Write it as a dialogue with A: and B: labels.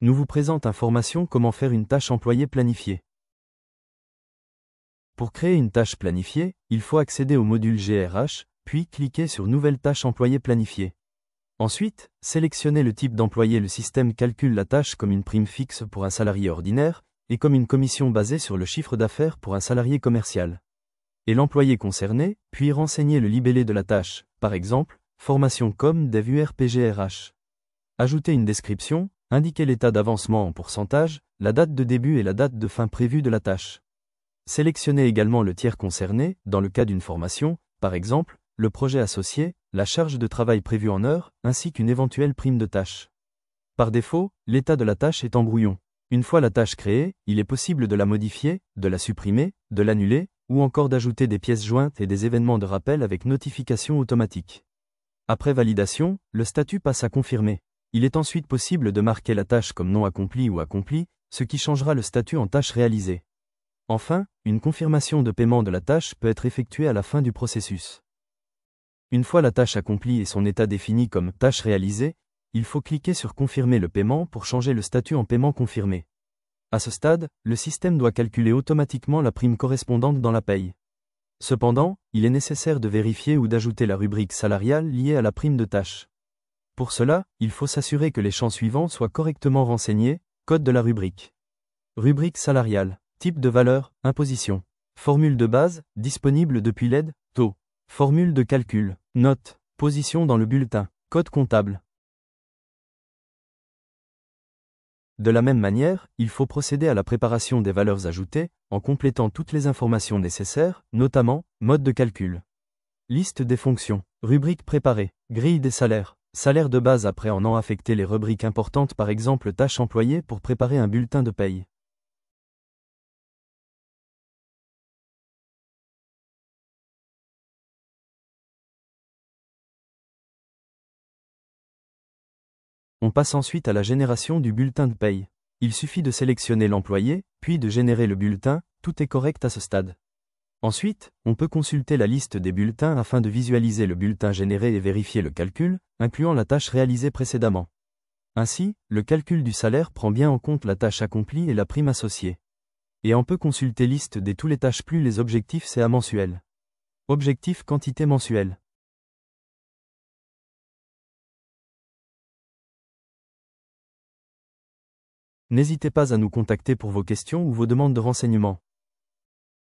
A: nous vous présente information comment faire une tâche employée planifiée. Pour créer une tâche planifiée, il faut accéder au module GRH, puis cliquer sur Nouvelle tâche employée planifiée. Ensuite, sélectionnez le type d'employé. Le système calcule la tâche comme une prime fixe pour un salarié ordinaire, et comme une commission basée sur le chiffre d'affaires pour un salarié commercial. Et l'employé concerné, puis renseignez le libellé de la tâche, par exemple, formation com dev URPGRH. Ajoutez une description, indiquez l'état d'avancement en pourcentage, la date de début et la date de fin prévue de la tâche. Sélectionnez également le tiers concerné, dans le cas d'une formation, par exemple, le projet associé, la charge de travail prévue en heures, ainsi qu'une éventuelle prime de tâche. Par défaut, l'état de la tâche est en brouillon. Une fois la tâche créée, il est possible de la modifier, de la supprimer, de l'annuler, ou encore d'ajouter des pièces jointes et des événements de rappel avec notification automatique. Après validation, le statut passe à confirmer. Il est ensuite possible de marquer la tâche comme non accomplie ou accomplie, ce qui changera le statut en tâche réalisée. Enfin, une confirmation de paiement de la tâche peut être effectuée à la fin du processus. Une fois la tâche accomplie et son état défini comme tâche réalisée, il faut cliquer sur Confirmer le paiement pour changer le statut en paiement confirmé. À ce stade, le système doit calculer automatiquement la prime correspondante dans la paye. Cependant, il est nécessaire de vérifier ou d'ajouter la rubrique salariale liée à la prime de tâche. Pour cela, il faut s'assurer que les champs suivants soient correctement renseignés. Code de la rubrique. Rubrique salariale. Type de valeur, imposition. Formule de base, disponible depuis l'aide, taux. Formule de calcul, note, position dans le bulletin, code comptable. De la même manière, il faut procéder à la préparation des valeurs ajoutées, en complétant toutes les informations nécessaires, notamment, mode de calcul. Liste des fonctions, rubrique préparée, grille des salaires, salaire de base après en ayant affecté les rubriques importantes par exemple tâches employées pour préparer un bulletin de paye. On passe ensuite à la génération du bulletin de paye. Il suffit de sélectionner l'employé, puis de générer le bulletin, tout est correct à ce stade. Ensuite, on peut consulter la liste des bulletins afin de visualiser le bulletin généré et vérifier le calcul, incluant la tâche réalisée précédemment. Ainsi, le calcul du salaire prend bien en compte la tâche accomplie et la prime associée. Et on peut consulter liste des tous les tâches plus les objectifs CA mensuels. Objectif quantité mensuelle. N'hésitez pas à nous contacter pour vos questions ou vos demandes de renseignements.